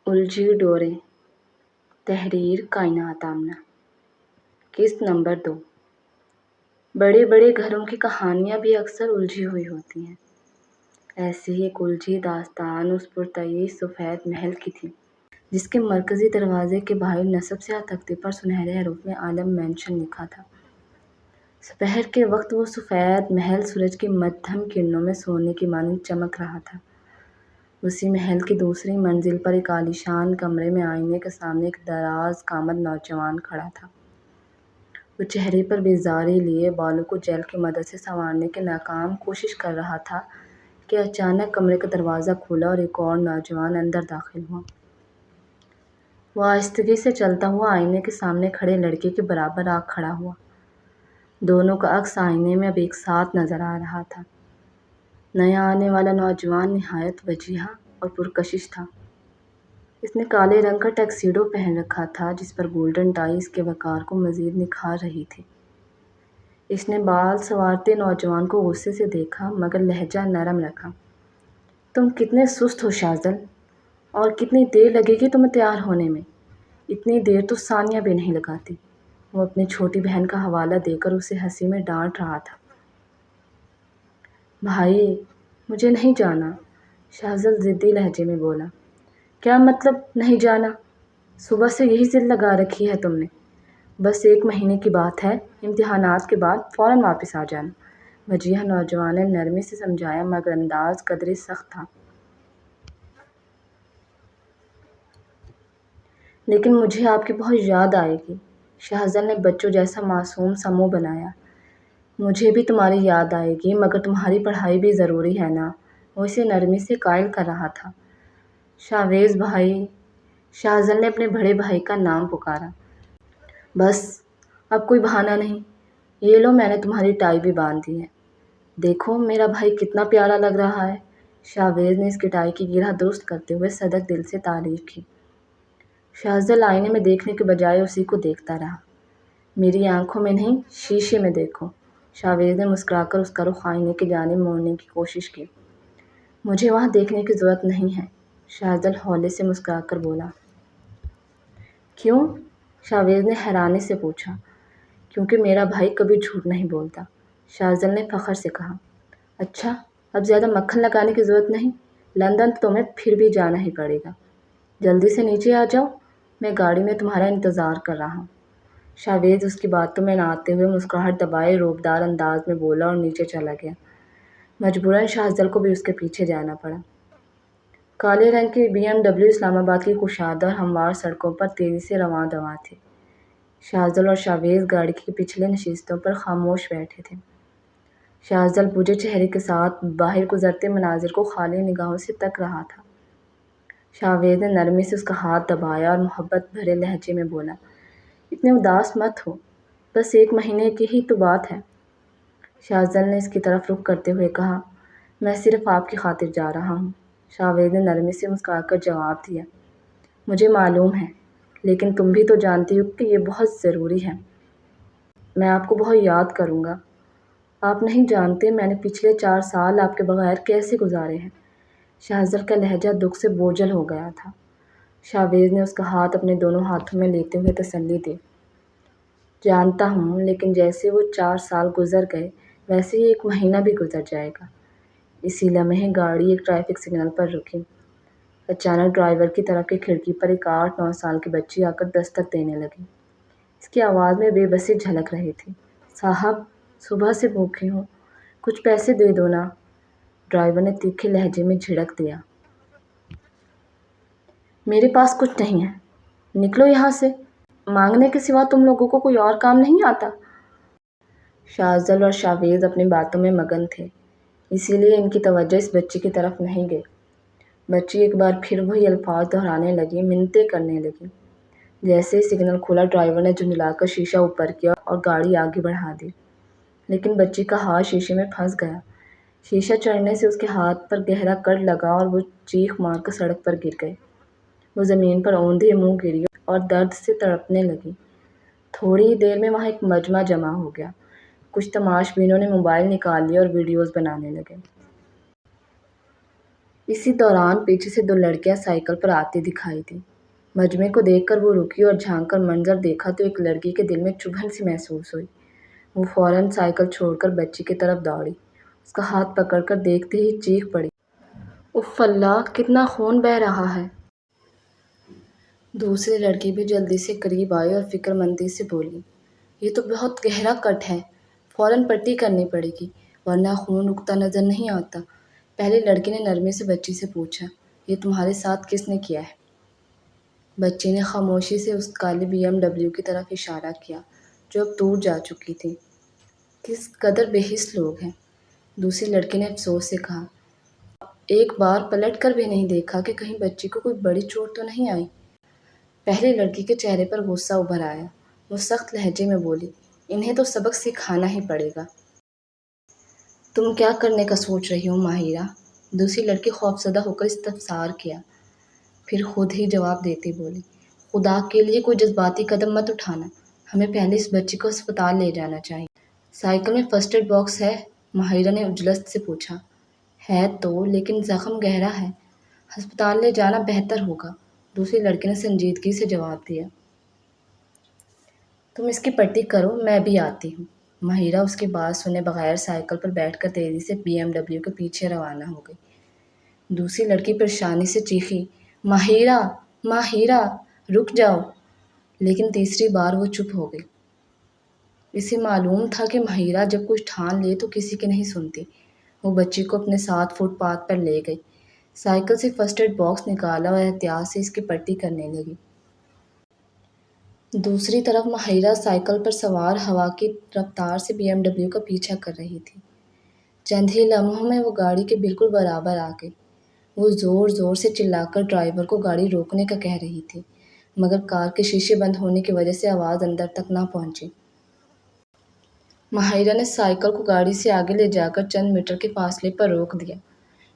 الجھی ڈوریں، تحریر کائنات آمنہ، قسط نمبر 2۔ بڑے بڑے گھروں کی کہانیاں بھی اکثر الجھی ہوئی ہوتی ہیں۔ ایسی ہی ایک الجھی داستان اس پرتعیش سفید محل کی تھی، جس کے مرکزی دروازے کے باہر نصب سیاہ تختے پر سنہرے حروف میں عالم مینشن لکھا تھا۔ سپہر کے وقت وہ سفید محل سورج کی مدھم کرنوں میں سونے کی مانند چمک رہا تھا۔ اسی محل کی دوسری منزل پر ایک عالیشان کمرے میں آئینے کے سامنے ایک دراز قامت نوجوان کھڑا تھا۔ وہ چہرے پر بیزاری لیے بالوں کو جیل کی مدد سے سنوارنے کی ناکام کوشش کر رہا تھا کہ اچانک کمرے کا دروازہ کھلا اور ایک اور نوجوان اندر داخل ہوا۔ وہ آہستگی سے چلتا ہوا آئینے کے سامنے کھڑے لڑکے کے برابر آ کھڑا ہوا۔ دونوں کا عکس آئینے میں اب ایک ساتھ نظر آ رہا تھا۔ نیا آنے والا نوجوان نہایت وجیہہ اور پرکشش تھا۔ اس نے کالے رنگ کا ٹکسیڈو پہن رکھا تھا، جس پر گولڈن ٹائی اس کے وقار کو مزید نکھار رہی تھی۔ اس نے بال سنوارتے نوجوان کو غصے سے دیکھا مگر لہجہ نرم رکھا۔ تم کتنے سست ہو شاذل، اور کتنی دیر لگے گی تمہیں تیار ہونے میں؟ اتنی دیر تو ثانیہ بھی نہیں لگاتی۔ وہ اپنی چھوٹی بہن کا حوالہ دے کر اسے ہنسی میں ڈانٹ رہا تھا۔ بھائی، مجھے نہیں جانا، شاذل ضدی لہجے میں بولا۔ کیا مطلب نہیں جانا؟ صبح سے یہی ضد لگا رکھی ہے تم نے۔ بس 1 مہینے کی بات ہے، امتحانات کے بعد فوراً واپس آ جانا، وجیہہ نوجوان نے نرمی سے سمجھایا مگر انداز قدرے سخت تھا۔ لیکن مجھے آپ کی بہت یاد آئے گی، شاذل نے بچوں جیسا معصوم سا منہ بنایا۔ مجھے بھی تمہاری یاد آئے گی مگر تمہاری پڑھائی بھی ضروری ہے نا، وہ اسے نرمی سے قائل کر رہا تھا۔ شاویز بھائی، شاذل نے اپنے بڑے بھائی کا نام پکارا۔ بس، اب کوئی بہانہ نہیں، یہ لو میں نے تمہاری ٹائی بھی باندھ دی ہے۔ دیکھو میرا بھائی کتنا پیارا لگ رہا ہے۔ شاویز نے اس کی ٹائی کی گرہ درست کرتے ہوئے صدق دل سے تعریف کی۔ شاذل آئینے میں دیکھنے کے بجائے اسی کو دیکھتا رہا۔ میری آنکھوں میں نہیں، شیشے میں دیکھو۔ شاویز نے مسکرا کر اس کا رخ آئینے کی جانب موڑنے کی کوشش کی۔ مجھے وہاں دیکھنے کی ضرورت نہیں ہے، شاذل ہولے سے مسکرا کر بولا۔ کیوں؟ شاویز نے حیرانی سے پوچھا۔ کیونکہ میرا بھائی کبھی جھوٹ نہیں بولتا، شاذل نے فخر سے کہا۔ اچھا، اب زیادہ مکھن لگانے کی ضرورت نہیں، لندن تو تمہیں پھر بھی جانا ہی پڑے گا۔ جلدی سے نیچے آ جاؤ، میں گاڑی میں تمہارا انتظار کر رہا ہوں۔ شاویز اس کی باتوں میں نہ آتے ہوئے مسکراہٹ دبائے روبدار انداز میں بولا اور نیچے چلا گیا۔ مجبوراً شاذل کو بھی اس کے پیچھے جانا پڑا۔ کالے رنگ کی BMW اسلام آباد کی کشادہ اور ہموار سڑکوں پر تیزی سے رواں دواں تھی۔ شاذل اور شاویز گاڑی کی پچھلے نشستوں پر خاموش بیٹھے تھے۔ شاذل بجھے چہرے کے ساتھ باہر گزرتے مناظر کو خالی نگاہوں سے تک رہا تھا۔ شاویز نے نرمی سے اس کا ہاتھ دبایا اور محبت بھرے لہجے میں بولا۔ اتنے اداس مت ہو، بس 1 مہینے کی ہی تو بات ہے۔ شاذل نے اس کی طرف رخ کرتے ہوئے کہا۔ میں صرف آپ کی خاطر جا رہا ہوں، شاویز نے نرمی سے مسکرا کر جواب دیا۔ مجھے معلوم ہے، لیکن تم بھی تو جانتی ہو کہ یہ بہت ضروری ہے۔ میں آپ کو بہت یاد کروں گا۔ آپ نہیں جانتے میں نے پچھلے 4 سال آپ کے بغیر کیسے گزارے ہیں۔ شاذل کا لہجہ دکھ سے بوجھل ہو گیا تھا۔ شاویز نے اس کا ہاتھ اپنے دونوں ہاتھوں میں لیتے ہوئے تسلی دی۔ جانتا ہوں، لیکن جیسے وہ 4 سال گزر گئے ویسے ہی 1 مہینہ بھی گزر جائے گا۔ اسی لمحے گاڑی ایک ٹریفک سگنل پر رکی۔ اچانک ڈرائیور کی طرف کی کھڑکی پر ایک 8-9 سال کی بچی آ کر دستک دینے لگی۔ اس کی آواز میں بے بسی جھلک رہی تھی۔ صاحب، صبح سے بھوکھی ہوں، کچھ پیسے دے دو نا، ڈرائیور نے تیکھے لہجے میں جھڑک دیا۔ میرے پاس کچھ نہیں ہے، نکلو یہاں سے، مانگنے کے سوا تم لوگوں کو کوئی اور کام نہیں آتا؟ شاذل اور شاویز اپنی باتوں میں مگن تھے، اسی لیے ان کی توجہ اس بچی کی طرف نہیں گئی۔ بچی ایک بار پھر وہی الفاظ دہرانے لگی، منتیں کرنے لگی۔ جیسے ہی سگنل کھلا ڈرائیور نے جھنجھلا کر شیشہ اوپر کیا اور گاڑی آگے بڑھا دی، لیکن بچی کا ہاتھ شیشے میں پھنس گیا۔ شیشہ چڑھنے سے اس کے ہاتھ پر گہرا کٹ لگا اور وہ چیخ مار کر سڑک پر گر گئی۔ وہ زمین پر اوندھے منہ گری اور درد سے تڑپنے لگی۔ تھوڑی ہی دیر میں وہاں ایک مجمع جمع ہو گیا۔ کچھ تماش بینوں نے موبائل نکال لیے اور ویڈیوز بنانے لگے۔ اسی دوران پیچھے سے 2 لڑکیاں سائیکل پر آتی دکھائی دیں۔ مجمع کو دیکھ کر وہ رکی اور جھانک کر منظر دیکھا تو ایک لڑکی کے دل میں چبھن سی محسوس ہوئی۔ وہ فوراً سائیکل چھوڑ کر بچی کی طرف دوڑی۔ اس کا ہاتھ پکڑ کر دیکھتے ہی چیخ پڑی، اف اللہ، کتنا خون بہہ رہا ہے! دوسری لڑکی بھی جلدی سے قریب آئی اور فکر مندی سے بولی، یہ تو بہت گہرا کٹ ہے، فوراً پٹی کرنی پڑے گی ورنہ خون رکتا نظر نہیں آتا۔ پہلی لڑکی نے نرمی سے بچی سے پوچھا، یہ تمہارے ساتھ کس نے کیا ہے؟ بچی نے خاموشی سے اس کالی BMW کی طرف اشارہ کیا جو اب دور جا چکی تھی۔ کس قدر بے حس لوگ ہیں، دوسری لڑکی نے افسوس سے کہا۔ ایک بار پلٹ کر بھی نہیں دیکھا کہ کہیں بچی کو کوئی بڑی چوٹ تو نہیں آئی۔ پہلی لڑکی کے چہرے پر غصہ ابھر آیا۔ وہ سخت لہجے میں بولی، انہیں تو سبق سکھانا ہی پڑے گا۔ تم کیا کرنے کا سوچ رہی ہو ماہرہ؟ دوسری لڑکی خوفزدہ ہو کر استفسار کیا، پھر خود ہی جواب دیتی بولی، خدا کے لیے کوئی جذباتی قدم مت اٹھانا، ہمیں پہلے اس بچی کو ہسپتال لے جانا چاہیے۔ سائیکل میں فرسٹ ایڈ باکس ہے؟ ماہرہ نے اجلت سے پوچھا۔ ہے تو، لیکن زخم گہرا ہے، ہسپتال لے جانا بہتر ہوگا، دوسری لڑکی نے سنجیدگی سے جواب دیا۔ تم اس کی پٹی کرو، میں بھی آتی ہوں۔ ماہرہ اس کی بات سنے بغیر سائیکل پر بیٹھ کر تیزی سے BMW کے پیچھے روانہ ہو گئی۔ دوسری لڑکی پریشانی سے چیخی، ماہرہ، ماہرہ، رک جاؤ! لیکن تیسری بار وہ چپ ہو گئی۔ اسے معلوم تھا کہ ماہرہ جب کچھ ٹھان لے تو کسی کی نہیں سنتی۔ وہ بچی کو اپنے ساتھ فٹ پاتھ پر لے گئی، سائیکل سے فرسٹ ایڈ باکس نکالا اور احتیاط سے اس کی پٹی کرنے لگی۔ دوسری طرف ماہرہ سائیکل پر سوار ہوا کی رفتار سے BMW کا پیچھا کر رہی تھی۔ چند ہی لمحوں میں وہ گاڑی کے بالکل برابر آ گئی۔ وہ زور زور سے چلا کر ڈرائیور کو گاڑی روکنے کا کہہ رہی تھی، مگر کار کے شیشے بند ہونے کی وجہ سے آواز اندر تک نہ پہنچی۔ ماہرہ نے سائیکل کو گاڑی سے آگے لے جا کر چند میٹر کے فاصلے پر روک دیا۔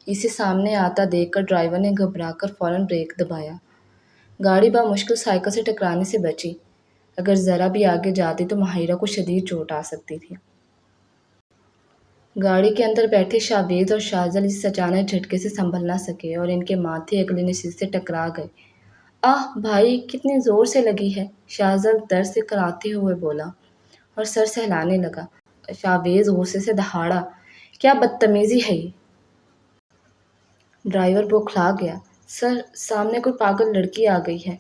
اسے سامنے آتا دیکھ کر ڈرائیور نے گھبرا کر فوراً بریک دبایا۔ گاڑی بمشکل سائیکل سے ٹکرانے سے بچی۔ اگر ذرا بھی آگے جاتی تو ماہرہ کو شدید چوٹ آ سکتی تھی۔ گاڑی کے اندر بیٹھے شاویز اور شاہزل اس اچانک جھٹکے سے سنبھل نہ سکے اور ان کے ماتھے اگلی نشست سے ٹکرا گئے۔ آہ بھائی، کتنی زور سے لگی ہے، شاہزل درد سے کراتے ہوئے بولا اور سر سہلانے لگا۔ شاویز غصے سے دہاڑا، کیا بدتمیزی ہے یہ! ڈرائیور بوکھلا گیا، سر، سامنے کوئی پاگل لڑکی آ گئی ہے،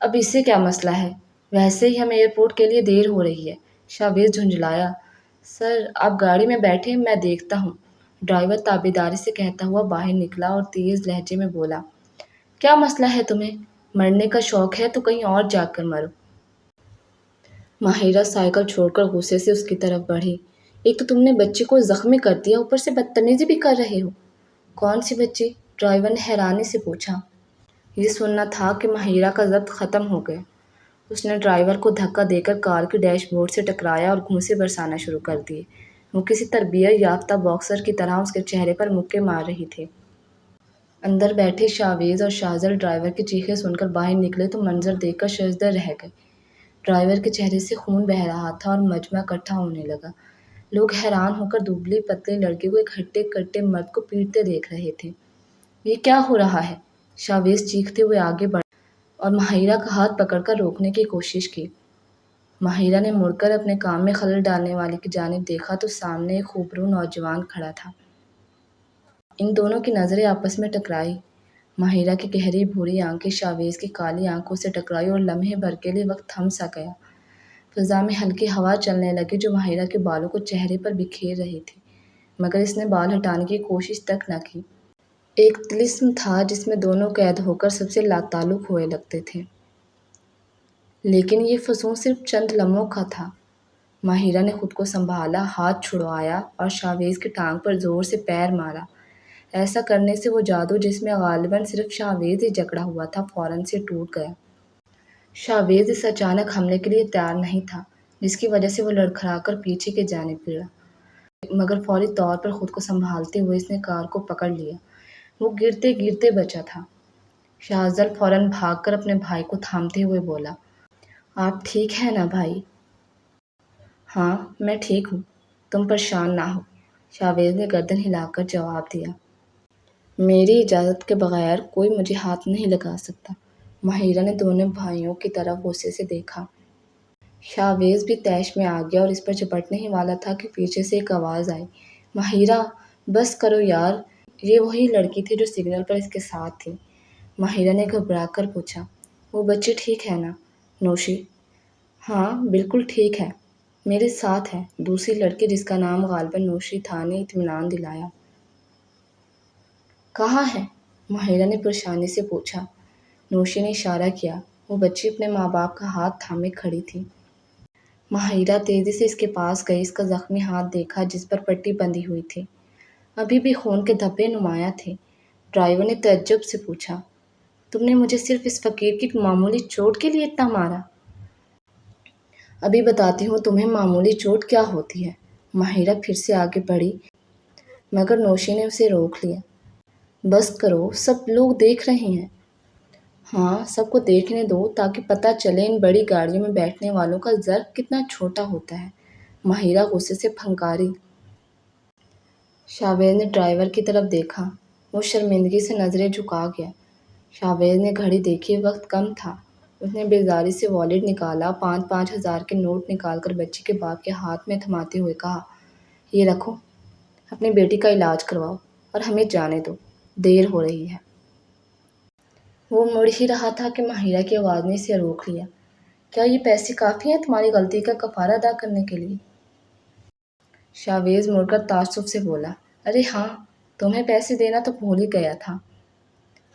اب اس سے کیا مسئلہ ہے، ویسے ہی ہمیں ایئرپورٹ کے لیے دیر ہو رہی ہے۔ شاویز جھنجھلایا، سر آپ گاڑی میں بیٹھیں، میں دیکھتا ہوں۔ ڈرائیور تابعداری سے کہتا ہوا باہر نکلا اور تیز لہجے میں بولا، کیا مسئلہ ہے تمہیں؟ مرنے کا شوق ہے تو کہیں اور جا کر مرو۔ ماہرہ سائیکل چھوڑ کر غصے سے اس کی طرف بڑھی، ایک تو تم نے بچی کو زخمی کر دیا، اوپر سے بدتمیزی بھی کر رہے ہو۔ کون سی بچی؟ ڈرائیور نے حیرانی سے پوچھا۔ یہ سننا تھا کہ ماہرہ کا ضبط ختم ہو گیا۔ اس نے ڈرائیور کو دھکا دے کر کار کے ڈیش بورڈ سے ٹکرایا اور گھونسے برسانا شروع کر دیے۔ وہ کسی تربیت یافتہ باکسر کی طرح اس کے چہرے پر مکے مار رہی تھی۔ اندر بیٹھے شاویز اور شاہزل ڈرائیور کی چیخیں سن کر باہر نکلے تو منظر دیکھ کر ششدر رہ گئے۔ ڈرائیور کے چہرے سے خون بہہ رہا تھا اور مجمع اکٹھا ہونے لگا۔ لوگ حیران ہو کر دبلی پتلی لڑکی کو ایک ہٹے کٹے مرد کو پیٹتے دیکھ رہے تھے۔ یہ کیا ہو رہا ہے؟ شاویز چیختے ہوئے آگے بڑھا اور ماہرہ کا ہاتھ پکڑ کر روکنے کی کوشش کی۔ ماہرہ نے مڑ کر اپنے کام میں خلل ڈالنے والے کی جانب دیکھا تو سامنے ایک خوبرو نوجوان کھڑا تھا۔ ان دونوں کی نظریں آپس میں ٹکرائی۔ ماہرہ کی گہری بھوری آنکھیں شاویز کی کالی آنکھوں سے ٹکرائی اور لمحے بھر کے لیے وقت تھم سا گیا۔ فضا میں ہلکی ہوا چلنے لگی جو ماہرہ کے بالوں کو چہرے پر بکھیر رہی تھی، مگر اس نے بال ہٹانے کی کوشش تک نہ کی۔ ایک طلسم تھا جس میں دونوں قید ہو کر سب سے لاتعلق ہوئے لگتے تھے، لیکن یہ فسون صرف چند لمحوں کا تھا۔ ماہرہ نے خود کو سنبھالا، ہاتھ چھڑوایا اور شاویز کی ٹانگ پر زور سے پیر مارا۔ ایسا کرنے سے وہ جادو جس میں غالباً صرف شاویز ہی جکڑا ہوا تھا فوراً سے ٹوٹ گیا۔ شاویز اس اچانک حملے کے لیے تیار نہیں تھا، جس کی وجہ سے وہ لڑکھڑا کر پیچھے کی جانب گرا، مگر فوری طور پر خود کو سنبھالتے ہوئے اس نے کار کو پکڑ لیا۔ وہ گرتے گرتے بچا تھا۔ شاہزل فوراً بھاگ کر اپنے بھائی کو تھامتے ہوئے بولا، آپ ٹھیک ہیں نا بھائی؟ ہاں میں ٹھیک ہوں، تم پریشان نہ ہو، شاویز نے گردن ہلا کر جواب دیا۔ میری اجازت کے بغیر کوئی مجھے ہاتھ نہیں لگا سکتا۔ ماہرہ نے دونوں بھائیوں کی طرف غصے سے دیکھا۔ شاویز بھی طیش میں آ گیا اور اس پر چپٹنے ہی والا تھا کہ پیچھے سے ایک آواز آئی، ماہرہ بس کرو یار۔ یہ وہی لڑکی تھی جو سگنل پر اس کے ساتھ تھی۔ ماہرہ نے گھبرا کر پوچھا، وہ بچی ٹھیک ہے نا؟ نوشی، ہاں بالکل ٹھیک ہے، میرے ساتھ ہے۔ دوسری لڑکی جس کا نام غالباً نوشی تھا نے اطمینان دلایا۔ کہاں ہے؟ ماہرہ نے پریشانی سے پوچھا۔ نوشی نے اشارہ کیا۔ وہ بچی اپنے ماں باپ کا ہاتھ تھامے کھڑی تھی۔ ماہرہ تیزی سے اس کے پاس گئی، اس کا زخمی ہاتھ دیکھا جس پر پٹی بندھی ہوئی تھی۔ ابھی بھی خون کے دھبے نمایاں تھے۔ ڈرائیور نے تعجب سے پوچھا، تم نے مجھے صرف اس فقیر کی معمولی چوٹ کے لیے اتنا مارا؟ ابھی بتاتی ہوں تمہیں معمولی چوٹ کیا ہوتی ہے۔ ماہرہ پھر سے آگے بڑھی مگر نوشی نے اسے روک لیا۔ بس کرو، سب لوگ دیکھ رہے ہیں۔ ہاں سب کو دیکھنے دو تاکہ پتہ چلے ان بڑی گاڑیوں میں بیٹھنے والوں کا ظرف کتنا چھوٹا ہوتا ہے۔ ماہرہ غصے سے پھنکاری۔ شاویز نے ڈرائیور کی طرف دیکھا۔ وہ شرمندگی سے نظریں جھکا گیا۔ شاویز نے گھڑی دیکھی، وقت کم تھا۔ اس نے بیزاری سے والیٹ نکالا، 5,000 کے نوٹ نکال کر بچی کے باپ کے ہاتھ میں تھماتے ہوئے کہا، یہ رکھو، اپنی بیٹی کا علاج کرواؤ اور ہمیں جانے دو، دیر ہو رہی ہے۔ وہ مڑ ہی رہا تھا کہ ماہرہ کی آواز نے اسے روک لیا۔ کیا یہ پیسے کافی ہیں تمہاری غلطی کا کفارہ ادا کرنے کے لیے؟ شاویز مڑ کر تعصب سے بولا، ارے ہاں، تمہیں پیسے دینا تو بھول ہی گیا تھا۔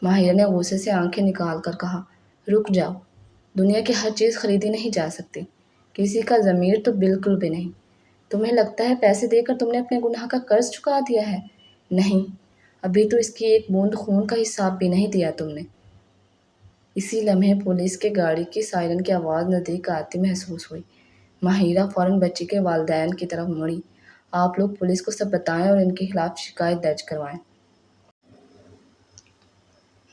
ماہرہ نے غصے سے آنکھیں نکال کر کہا، رک جاؤ، دنیا کی ہر چیز خریدی نہیں جا سکتی، کسی کا ضمیر تو بالکل بھی نہیں۔ تمہیں لگتا ہے پیسے دے کر تم نے اپنے گناہ کا قرض چکا دیا ہے؟ نہیں، ابھی تو اس کی ایک بوند خون کا حساب بھی نہیں دیا تم نے۔ اسی لمحے پولیس کے گاڑی کی سائرن کی آواز نزدیک آتی محسوس ہوئی۔ ماہرہ فوراً بچی کے والدین کی طرف مڑی، آپ لوگ پولیس کو سب بتائیں اور ان کے خلاف شکایت درج کروائیں۔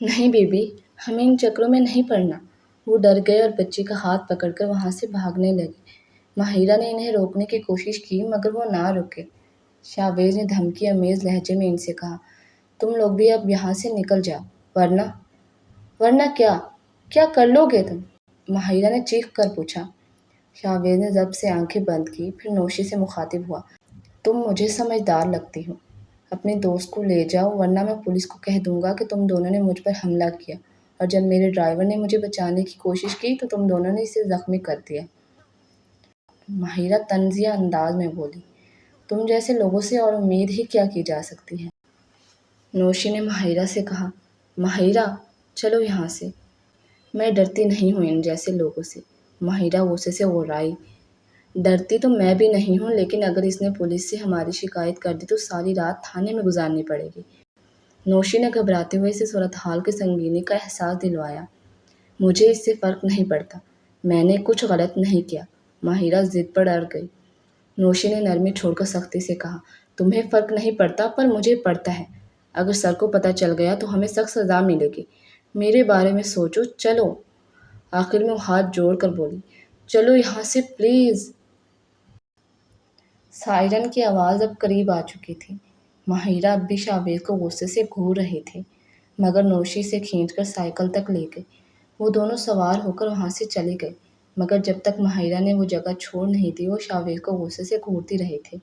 نہیں بی بی، ہمیں ان چکروں میں نہیں پڑنا۔ وہ ڈر گئے اور بچی کا ہاتھ پکڑ کر وہاں سے بھاگنے لگے۔ ماہرہ نے انہیں روکنے کی کوشش کی مگر وہ نہ رکے۔ شاویز نے دھمکی آمیز لہجے میں ان سے کہا، تم لوگ بھی اب یہاں سے نکل جاؤ، ورنہ کیا کر لو گے تم؟ ماہرہ نے چیخ کر پوچھا۔ شاویز نے ضبط سے آنکھیں بند کی، پھر نوشی سے مخاطب ہوا، تم مجھے سمجھدار لگتی ہو، اپنے دوست کو لے جاؤ ورنہ میں پولیس کو کہہ دوں گا کہ تم دونوں نے مجھ پر حملہ کیا اور جب میرے ڈرائیور نے مجھے بچانے کی کوشش کی تو تم دونوں نے اسے زخمی کر دیا۔ ماہرہ طنزیہ انداز میں بولی، تم جیسے لوگوں سے اور امید ہی کیا کی جا سکتی ہے؟ نوشی نے ماہرہ سے کہا، ماہرہ چلو یہاں سے، میں ڈرتی نہیں ہوں ان جیسے لوگوں سے۔ ماہرہ غصے سے غرائی، ڈرتی تو میں بھی نہیں ہوں لیکن اگر اس نے پولیس سے ہماری شکایت کر دی تو ساری رات تھانے میں گزارنی پڑے گی۔ نوشی نے گھبراتے ہوئے اسے صورتحال کی سنگینی کا احساس دلوایا۔ مجھے اس سے فرق نہیں پڑتا، میں نے کچھ غلط نہیں کیا۔ ماہرہ ضد پر اڑ گئی۔ نوشی نے نرمی چھوڑ کر سختی سے کہا، تمہیں فرق نہیں پڑتا پر مجھے پڑتا ہے۔ اگر سر کو پتہ چل گیا تو ہمیں سخت سزا ملے گی۔ میرے بارے میں سوچو، چلو۔ آخر میں وہ ہاتھ جوڑ کر بولی، چلو یہاں سے پلیز۔ سائرن کی آواز اب قریب آ چکی تھی۔ ماہرہ اب بھی شاویز کو غصے سے گھور رہی تھی مگر نوشی سے کھینچ کر سائیکل تک لے گئی۔ وہ دونوں سوار ہو کر وہاں سے چلے گئے مگر جب تک ماہرہ نے وہ جگہ چھوڑ نہیں دی وہ شاویز کو غصے سے گھورتی رہی تھی۔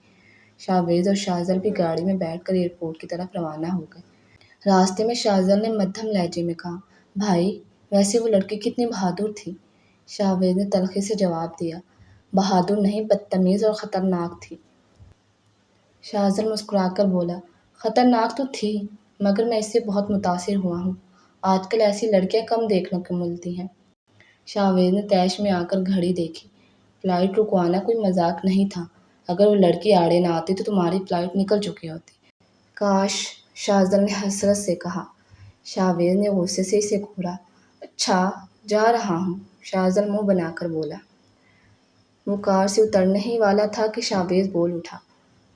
شاویز اور شاہزل بھی گاڑی میں بیٹھ کر ایئرپورٹ کی طرف روانہ ہو گئے۔ راستے میں شاہزل نے مدھم لہجے میں کہا، بھائی ویسے وہ لڑکی کتنی بہادر تھی؟ شاویز نے تلخی سے جواب دیا، بہادر نہیں بدتمیز اور خطرناک تھی۔ شاہزل مسکرا کر بولا، خطرناک تو تھی مگر میں اس سے بہت متاثر ہوا ہوں، آج کل ایسی لڑکیاں کم دیکھنے کو ملتی ہیں۔ شاویز نے طیش میں آ کر گھڑی دیکھی، فلائٹ رکوانا کوئی مذاق نہیں تھا، اگر وہ لڑکی آڑے نہ آتی تو تمہاری فلائٹ نکل چکی ہوتی۔ کاش، شاہزل نے حسرت سے کہا۔ شاویز نے غصے سے اسے گھورا، اچھا جا رہا ہوں، شاہزل منہ بنا کر بولا۔ وہ کار سے اترنے ہی والا تھا کہ شاویز بول اٹھا،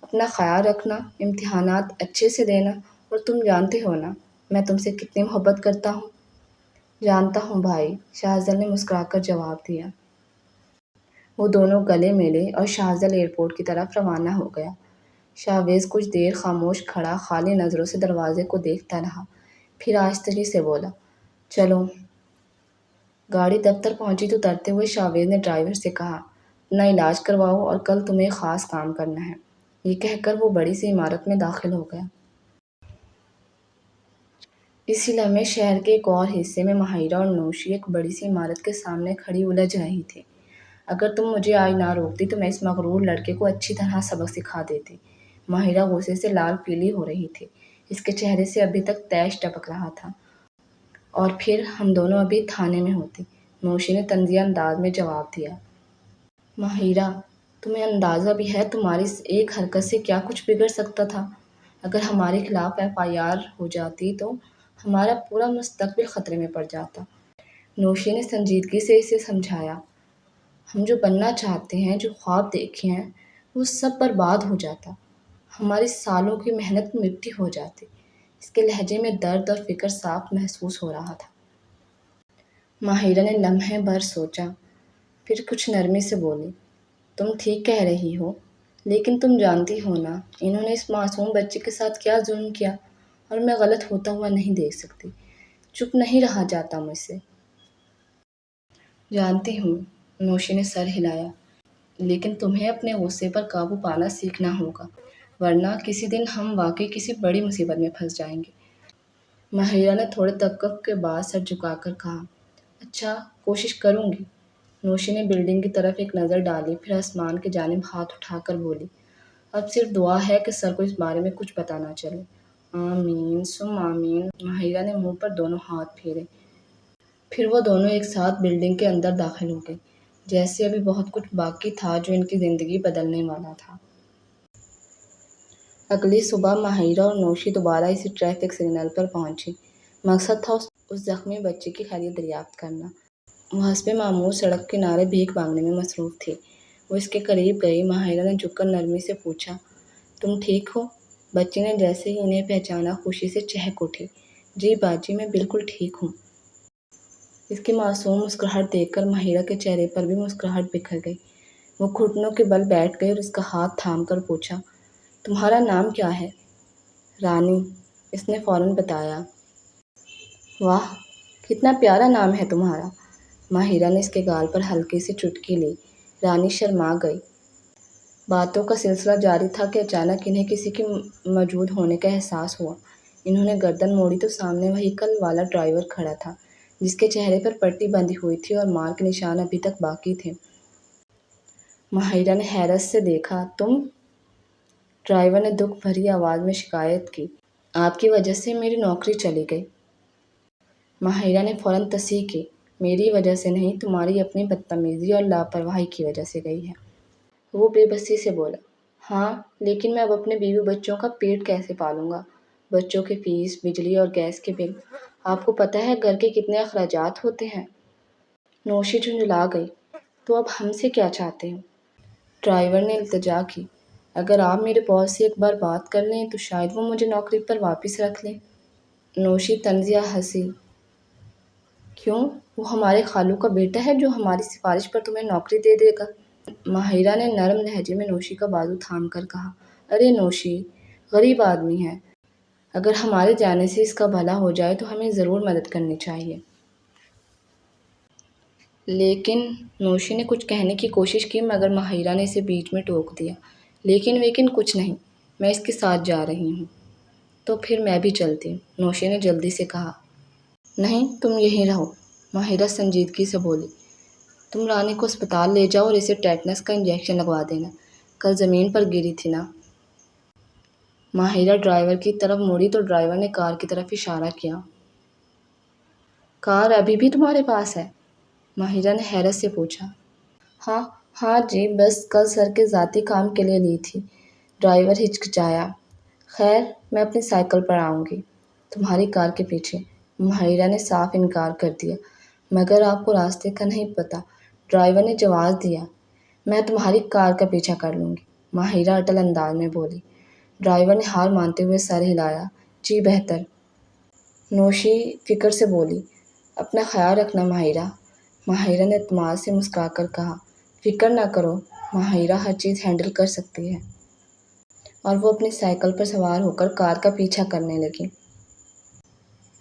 اپنا خیال رکھنا، امتحانات اچھے سے دینا، اور تم جانتے ہو نا میں تم سے کتنی محبت کرتا ہوں۔ جانتا ہوں بھائی، شاہزل نے مسکرا کر جواب دیا۔ وہ دونوں گلے ملے اور شاہزل ایئرپورٹ کی طرف روانہ ہو گیا۔ شاہویز کچھ دیر خاموش کھڑا خالی نظروں سے دروازے کو دیکھتا رہا، پھر آہستگی سے بولا، چلو۔ گاڑی دفتر پہنچی تو اترتے ہوئے شاہویز نے ڈرائیور سے کہا، اپنا علاج کرواؤ اور کل تمہیں خاص کام کرنا ہے۔ یہ کہہ کر وہ بڑی سی عمارت میں داخل ہو گیا۔ اسی لمحے شہر کے ایک اور حصے میں ماہرہ اور نوشی ایک بڑی سی عمارت کے سامنے کھڑی الجھ رہی تھی۔ اگر تم مجھے آج نہ روکتی تو میں اس مغرور لڑکے کو اچھی طرح سبق سکھا دیتی۔ ماہرہ غصے سے لال پیلی ہو رہی تھی، اس کے چہرے سے ابھی تک تیش ٹپک رہا تھا۔ اور پھر ہم دونوں ابھی تھانے میں ہوتے، نوشی نے طنزیہ انداز میں جواب دیا۔ ماہرہ، تمہیں اندازہ بھی ہے تمہاری اس ایک حرکت سے کیا کچھ بگڑ سکتا تھا؟ اگر ہمارے خلاف FIR ہو جاتی تو ہمارا پورا مستقبل خطرے میں پڑ جاتا۔ نوشی نے سنجیدگی سے اسے سمجھایا، ہم جو بننا چاہتے ہیں، جو خواب دیکھے ہیں، وہ سب برباد ہو جاتا، ہماری سالوں کی محنت مٹی ہو جاتی۔ اس کے لہجے میں درد اور فکر صاف محسوس ہو رہا تھا۔ ماہرہ نے لمحے بھر سوچا، پھر کچھ نرمی سے بولی، تم ٹھیک کہہ رہی ہو، لیکن تم جانتی ہو نا انہوں نے اس معصوم بچے کے ساتھ کیا ظلم کیا، اور میں غلط ہوتا ہوا نہیں دیکھ سکتی۔ چپ نہیں رہا جاتا مجھ سے۔ جانتی ہوں، نوشی نے سر ہلایا، لیکن تمہیں اپنے غصے پر قابو پانا سیکھنا ہوگا، ورنہ کسی دن ہم واقعی کسی بڑی مصیبت میں پھنس جائیں گے۔ ماہرہ نے تھوڑے توقف کے بعد سر جھکا کر کہا، اچھا، کوشش کروں گی۔ نوشی نے بلڈنگ کی طرف ایک نظر ڈالی، پھر آسمان کی جانب ہاتھ اٹھا کر بولی، اب صرف دعا ہے کہ سر کو اس بارے میں کچھ پتہ نہ چلے۔ آمین ثم آمین۔ ماہرہ نے منہ پر دونوں ہاتھ پھیرے، پھر وہ دونوں ایک ساتھ بلڈنگ کے اندر داخل ہو گئے، جیسے ابھی بہت کچھ باقی تھا جو ان کی زندگی بدلنے والا تھا۔ اگلی صبح ماہرہ اور نوشی دوبارہ اسی ٹریفک سگنل پر پہنچی۔ مقصد تھا اس زخمی بچے کی خیریت دریافت کرنا۔ وہ حسب معمول سڑک کنارے بھیک مانگنے میں مصروف تھی۔ وہ اس کے قریب گئی۔ ماہرہ نے جھک کر نرمی سے پوچھا، تم ٹھیک ہو؟ بچے نے جیسے ہی انہیں پہچانا خوشی سے چہک اٹھی، جی باجی، میں بالکل ٹھیک ہوں۔ اس کی معصوم مسکراہٹ دیکھ کر ماہرہ کے چہرے پر بھی مسکراہٹ بکھر گئی۔ وہ گھٹنوں کے بل بیٹھ گئی اور اس کا ہاتھ تھام کر پوچھا، تمہارا نام کیا ہے؟ رانی، اس نے فوراً بتایا۔ واہ، کتنا پیارا نام ہے تمہارا۔ ماہرہ نے اس کے گال پر ہلکی سی چٹکی لی۔ رانی شرما گئی۔ باتوں کا سلسلہ جاری تھا کہ اچانک انہیں کسی کے موجود ہونے کا احساس ہوا۔ انہوں نے گردن موڑی تو سامنے وہیکل والا ڈرائیور کھڑا تھا، جس کے چہرے پر پٹی بندھی ہوئی تھی اور مار کے نشان ابھی تک باقی تھے۔ ماہرہ نے حیرت سے دیکھا، تم؟ ڈرائیور نے دکھ بھری آواز میں شکایت کی، آپ کی وجہ سے میری نوکری چلی گئی۔ ماہرہ نے فوراً تصحیح کی، میری وجہ سے نہیں، تمہاری اپنی بدتمیزی اور لاپرواہی کی وجہ سے گئی ہے۔ وہ بے بسی سے بولا، ہاں، لیکن میں اب اپنے بیوی بچوں کا پیٹ کیسے پالوں گا؟ بچوں کی فیس، بجلی اور گیس کے بل، آپ کو پتہ ہے گھر کے کتنے اخراجات ہوتے ہیں۔ نوشی جھنجھلا گئی، تو اب ہم سے کیا چاہتے ہو؟ ڈرائیور نے التجا کی، اگر آپ میرے باس سے ایک بار بات کر لیں تو شاید وہ مجھے نوکری پر واپس رکھ لیں۔ نوشی طنزیہ ہنسی، کیوں؟ وہ ہمارے خالو کا بیٹا ہے جو ہماری سفارش پر تمہیں نوکری دے دے گا۔ ماہرہ نے نرم لہجے میں نوشی کا بازو تھام کر کہا، ارے نوشی، غریب آدمی ہے، اگر ہمارے جانے سے اس کا بھلا ہو جائے تو ہمیں ضرور مدد کرنی چاہیے۔ لیکن نوشی نے کچھ کہنے کی کوشش کی مگر ماہرہ نے اسے بیچ میں ٹوک دیا، لیکن کچھ نہیں، میں اس کے ساتھ جا رہی ہوں۔ تو پھر میں بھی چلتی ہوں، نوشی نے جلدی سے کہا۔ نہیں، تم یہیں رہو، ماہرہ سنجیدگی سے بولی، تم رانی کو اسپتال لے جاؤ اور اسے ٹیٹنس کا انجیکشن لگوا دینا، کل زمین پر گری تھی نا۔ ماہرہ ڈرائیور کی طرف مڑی تو ڈرائیور نے کار کی طرف اشارہ کیا۔ کار ابھی بھی تمہارے پاس ہے؟ ماہرہ نے حیرت سے پوچھا۔ ہاں جی، بس کل سر کے ذاتی کام کے لیے لی تھی۔ ڈرائیور ہچکچایا، خیر، میں اپنی سائیکل پر آؤں گی، تمہاری کار کے پیچھے۔ ماہرہ نے صاف انکار کر دیا، مگر آپ کو راستے کا نہیں پتہ، ڈرائیور نے جواز دیا۔ میں تمہاری کار کا پیچھا کر لوں گی، ماہرہ اٹل انداز میں بولی۔ ڈرائیور نے ہار مانتے ہوئے سر ہلایا، جی بہتر۔ نوشی فکر سے بولی، اپنا خیال رکھنا ماہرہ۔ ماہرہ نے اعتماد سے مسکرا کر کہا، فکر نہ کرو، ماہرہ ہر چیز ہینڈل کر سکتی ہے۔ اور وہ اپنی سائیکل پر سوار ہو کر کار کا پیچھا کرنے لگی۔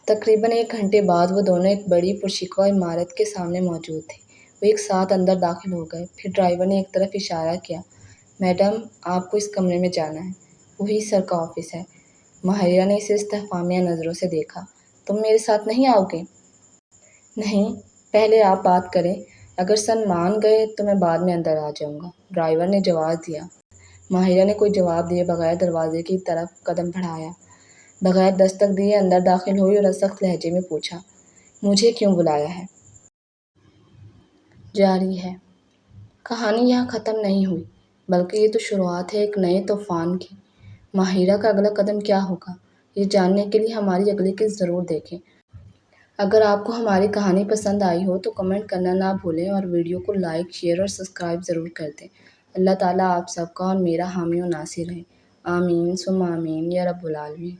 تقریباً 1 گھنٹے بعد وہ دونوں ایک بڑی پرشکوہ عمارت کے سامنے موجود تھے۔ وہ ایک ساتھ اندر داخل ہو گئے۔ پھر ڈرائیور نے ایک طرف اشارہ کیا۔ میڈم، آپ کو اس کمرے میں جانا ہے۔ وہی سر کا آفس ہے۔ ماہرہ نے اسے استفہامیہ نظروں سے دیکھا۔ تم میرے ساتھ نہیں آؤ گے؟ نہیں، پہلے آپ بات کریں۔ اگر سر مان گئے تو میں بعد میں اندر آ جاؤں گا، ڈرائیور نے جواب دیا۔ ماہرہ نے کوئی جواب دیے بغیر دروازے کی طرف قدم بڑھایا۔ بغیر دستک دیے اندر داخل ہوئی اور سخت لہجے میں پوچھا، مجھے کیوں بلایا ہے؟ جاری ہے۔ کہانی یہاں ختم نہیں ہوئی، بلکہ یہ تو شروعات ہے ایک نئے طوفان کی۔ ماہرہ کا اگلا قدم کیا ہوگا، یہ جاننے کے لیے ہماری اگلی قسط ضرور دیکھیں۔ اگر آپ کو ہماری کہانی پسند آئی ہو تو کمنٹ کرنا نہ بھولیں اور ویڈیو کو لائک، شیئر اور سبسکرائب ضرور کر دیں۔ اللہ تعالیٰ آپ سب کا اور میرا حامی و ناصر رہے۔ آمین ثم آمین یا رب العالمین۔